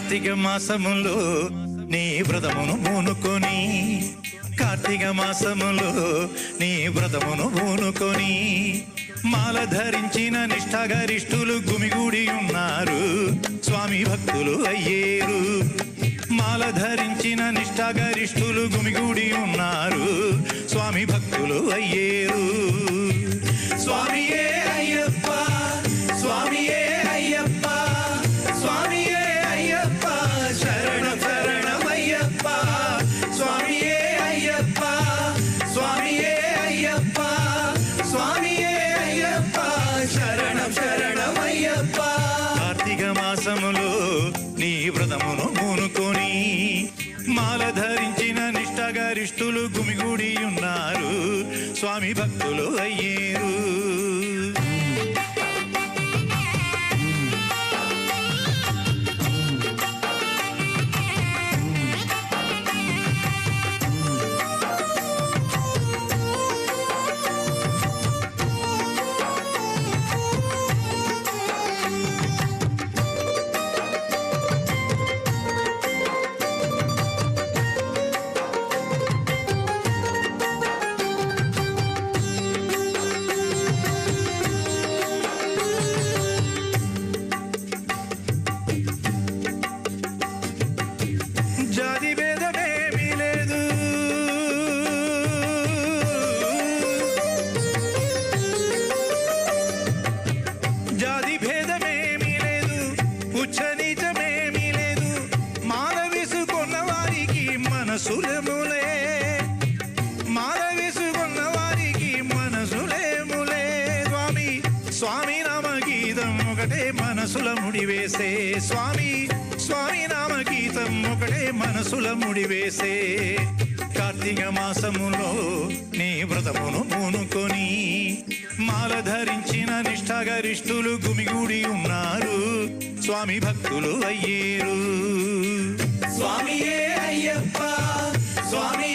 కార్తీక మాసములో నీ వ్రతమును పూనుకొని, కార్తీక మాసములో నీ వ్రతమును పూనుకొని, మాల ధరించిన నిష్ఠాగరిష్ఠులు గుమిగూడి ఉన్నారు, స్వామి భక్తులు అయ్యేరు. మాల ధరించిన నిష్ఠాగరిష్ఠులు గుమిగూడి ఉన్నారు, స్వామి భక్తులు అయ్యేరు. స్వామియే అయ్యప్ప, స్వామియే అయ్యప్ప, స్వామియే అయ్యప్ప, శరణం శరణమయ్యప్ప, స్వామియే అయ్యప్ప, స్వామియే అయ్యప్ప, స్వామియే అయ్యప్ప, శరణం శరణమయ్యప్ప. కార్తీక మాసములో నీ వ్రతమును పూనుకొని, మాల ధరించిన నిష్ఠాగరిష్ఠులు గుమిగూడి ఉన్నారు, స్వామి భక్తులు అయ్యేరు. జాతి భేదమేమీ లేదు, జాతి భేదమేమీ లేదు, ఉచ్చ నీచమేమీ లేదు, మాల వేసుకున్న వారికి మనసులేములే, మాల వేసుకున్న వారికి మనసులేములే. స్వామి స్వామి నామ గీతం ఒకటే మనసుల ముడివేసే, స్వామి స్వామి నామ గీతం ఒకటే మనసుల ముడివేసే. కార్తీక మాసములో నీ వ్రతమును పూనుకొని, మాల ధరించిన నిష్ఠాగరిష్ఠులు గుమిగూడి ఉన్నారు, స్వామి భక్తులు అయ్యేరు. స్వామియే అయ్యప్ప, స్వామి